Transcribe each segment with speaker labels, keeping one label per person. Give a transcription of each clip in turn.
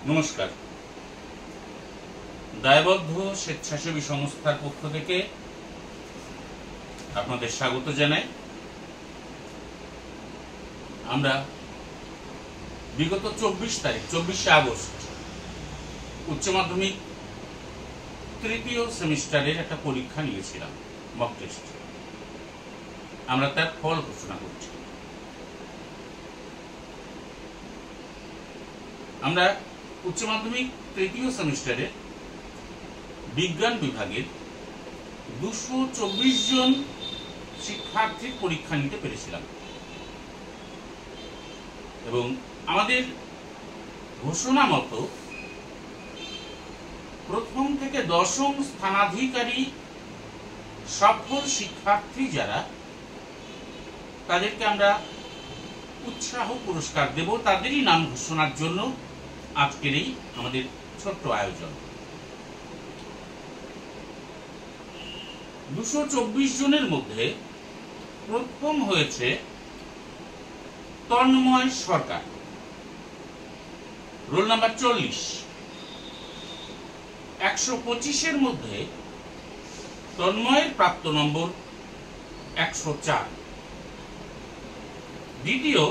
Speaker 1: নমস্কার। দায়বদ্ধ স্বেচ্ছাসেবী সংস্থার পক্ষ থেকে আপনাদের স্বাগত জানাই। আমরা বিগত 24শে আগস্ট উচ্চ মাধ্যমিক তৃতীয় সেমিস্টারের একটা পরীক্ষা নিয়েছিলাম, মক টেস্ট। আমরা তার ফল ঘোষণা করছি। আমরা উচ্চ মাধ্যমিক তৃতীয় সেমিস্টারে বিজ্ঞান বিভাগের 224 জন শিক্ষার্থীর পরীক্ষা নিতে পেরেছিলাম এবং আমাদের ঘোষণা মতো প্রথম থেকে দশম স্থানাধিকারী সফল শিক্ষার্থী যারা, তাদেরকে আমরা উৎসাহ পুরস্কার দেব। তাদেরই নাম ঘোষণার জন্য আজকের এই আমাদের ছোট্ট আয়োজন। 224 জনের মধ্যে প্রথম হয়েছে তন্ময় সরকার, রোল নাম্বার 40। 125-এর মধ্যে তন্ময়ের প্রাপ্ত নম্বর 104। দ্বিতীয়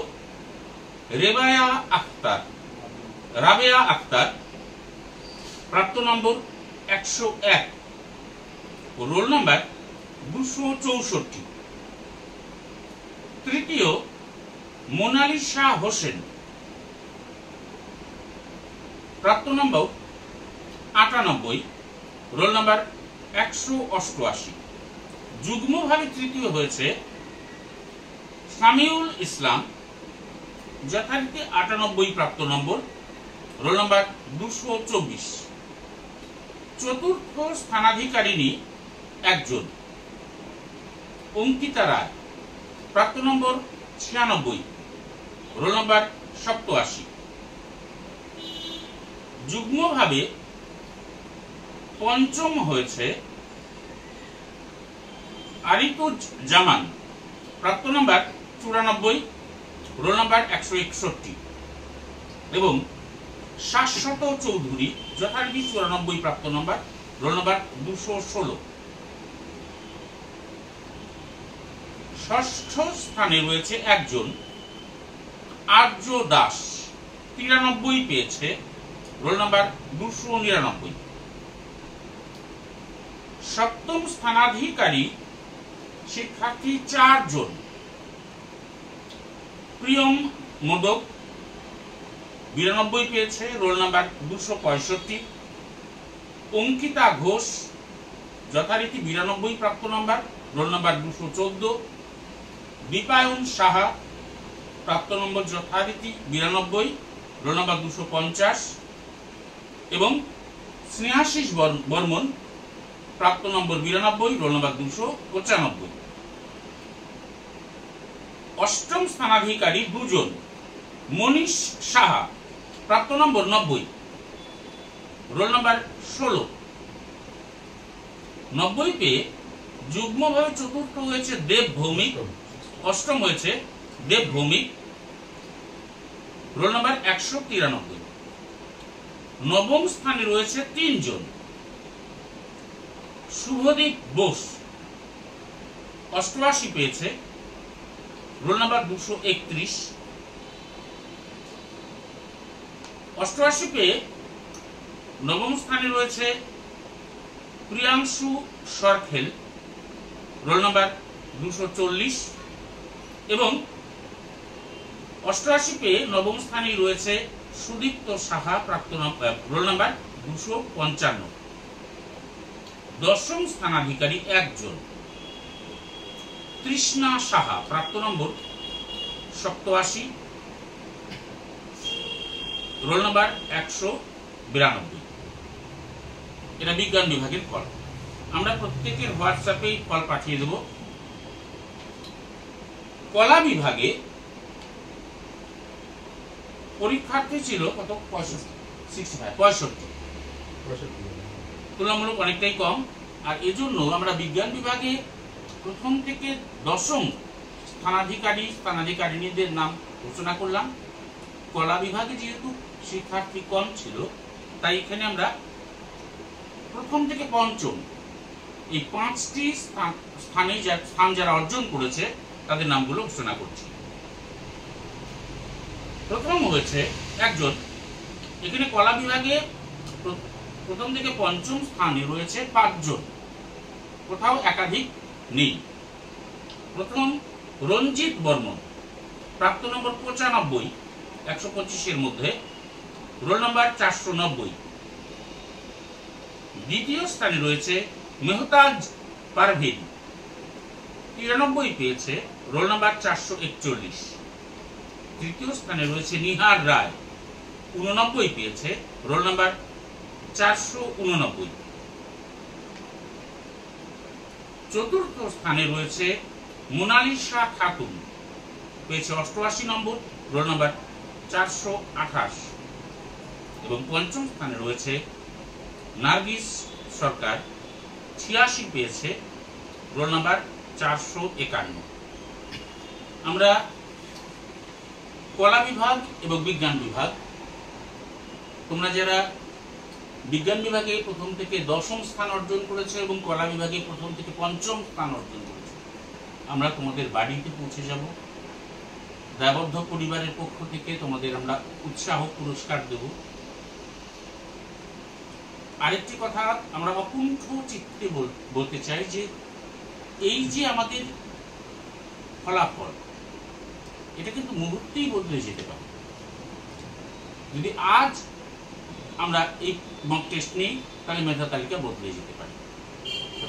Speaker 1: রাবেয়া আক্তার, প্রাপ্ত নম্বর 101, রোল নাম্বার 264। তৃতীয় মোনালিসা হোসেন, প্রাপ্ত নম্বর 98, রোল নাম্বার 188। যুগ্মভাবে তৃতীয় হয়েছে সামিউল ইসলাম, যথারীতি 98 প্রাপ্ত নম্বর, রোল নাম্বার 224। চতুর্থ স্থানাধিকারিণী একজন, অঙ্কিতা রায়, প্রাপ্ত নম্বর 96, রোল নাম্বার 87। যুগ্মভাবে পঞ্চম হয়েছে আরিতুজ জামান, প্রাপ্ত নম্বর 94, রোল নাম্বার 161 এবং শাশ্বত চৌধুরী, যথারীতি 94 প্রাপ্ত নম্বর, রোল নাম্বার 216। ষষ্ঠ স্থানে রয়েছে একজন আর্য দাস, 93 পেয়েছে, রোল নাম্বার 299। সপ্তম স্থানাধিকারী শিক্ষার্থী 4 জন। প্রিয়ম মোদক, 92 পেয়েছে, রোল নাম্বার 265। অঙ্কিতা ঘোষ, যথারীতি 92 প্রাপ্ত নম্বর, রোল নাম্বার 214। দীপায়ন সাহা, প্রাপ্ত নম্বর যথারীতি 92, রোল নাম্বার 250 এবং স্নেহাশিস বর্মন, প্রাপ্ত নম্বর 92, রোল নাম্বার 295। অষ্টম স্থানাধিকারী 2 জন। মনীষ সাহা, প্রাপ্ত নম্বর 90, রোল নাম্বার 16। 90 পেয়ে যুগ্মভাবে চতুর্থ হয়েছে দেব ভৌমিক, অষ্টম হয়েছে দেব ভৌমিক, রোল নাম্বার 193। নবম স্থানে রয়েছে 3 জন। শুভদীপ বোস, 88 পেয়েছে, রোল নাম্বার 231। 88 পেয়ে নবম স্থানে রয়েছে প্রিয়াংশু সরখেল, রোল নাম্বার 240 এবং 88 পেয়ে নবম স্থানে রয়েছে সুদীপ্ত সাহা, প্রাপ্ত রোল নাম্বার 255। দশম স্থানাধিকারী একজন, তৃষ্ণা সাহা, প্রাপ্ত নম্বর 87, রোল নাম্বার 192। এটা বিজ্ঞান বিভাগের ফল। আমরা প্রত্যেকের হোয়াটসঅ্যাপে ফল পাঠিয়ে দেব। কলা বিভাগে পরীক্ষার্থী ছিল কত? 65 তুলনামূলক অনেকটাই কম। আর এজন্য আমরা বিজ্ঞান বিভাগে প্রথম থেকে দশম স্থানাধিকারীদের নাম ঘোষণা করলাম। কলা বিভাগে যেহেতু শিক্ষার্থী কম ছিল, তাই এখানে আমরা প্রথম থেকে পঞ্চম এই 5টি স্থান যারা অর্জন করেছে তাদের নামগুলো ঘোষণা করছি। প্রথম হয়েছে একজন, এখানে কলা বিভাগে প্রথম থেকে পঞ্চম স্থানে রয়েছে 5 জন, কোথাও একাধিক নেই। প্রথম রঞ্জিত বর্মন, প্রাপ্ত নম্বর 95, 125-এর মধ্যে, রোল নাম্বার 490। দ্বিতীয় স্থানে রয়েছে মেহতাজ পারভীন, 93 পেয়েছে, রোল নাম্বার 441। তৃতীয় স্থানে রয়েছে নিহার রায়, 89 পেয়েছে, রোল নাম্বার 489। চতুর্থ স্থানে রয়েছে মোনালিসা খাতুন, পেয়েছে 88 নম্বর, রোল নাম্বার 428। এবং পঞ্চম স্থানে রয়েছে নার্গিস সরকার, 86 পেয়েছে, রোল নাম্বার 451। আমরা কলা বিভাগ এবং বিজ্ঞান বিভাগ, তোমরা যারা বিজ্ঞান বিভাগে প্রথম থেকে 10ম স্থান অর্জন করেছে এবং কলা বিভাগে প্রথম থেকে 5ম স্থান অর্জন করেছে, আমরা তোমাদের বাড়িতে পৌঁছে যাব। দায়বদ্ধ পরিবারের পক্ষ থেকে তোমাদের আমরা উৎসাহ পুরস্কার দেব। আরেকটি কথা আমরা অকুণ্ঠ চিত্তে বলতে চাই যে এই যে আমাদের ফলাফল, এটা কিন্তু মুহূর্তেই বদলে যেতে পারে। যদি আজ আমরা এই মক টেস্ট নিই তাহলে মেধা তালিকা বদলে যেতে পারে।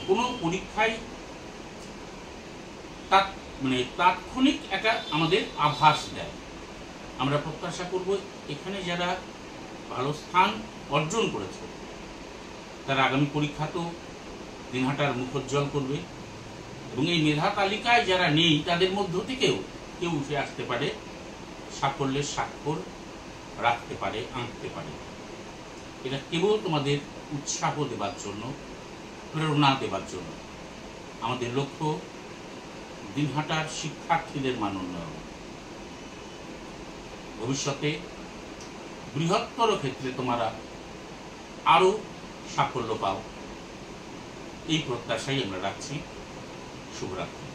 Speaker 1: কোনো পরীক্ষায় তাৎক্ষণিক একটা আমাদের আভাস দেয়। আমরা প্রত্যাশা করব এখানে যারা ভালো স্থান অর্জন করেছে তারা আগামী পরীক্ষা তো দিনহাটার মুখোজ্জ্বল করবে, এবং এই মেধা তালিকায় যারা নেই তাদের মধ্য থেকেও কেউ উঠে আসতে পারে, সাফল্যের স্বাক্ষর রাখতে পারে, আনতে পারে। এটা কেবল তোমাদের উৎসাহ দেবার জন্য, প্রেরণা দেবার জন্য। আমাদের লক্ষ্য দিনহাটার শিক্ষার্থীদের মান উন্নয়ন, ভবিষ্যতে বৃহত্তর ক্ষেত্রে তোমরা আরো সাফল্য পাও, এই প্রত্যাশাই আমরা রাখছি। শুভরাত্রি।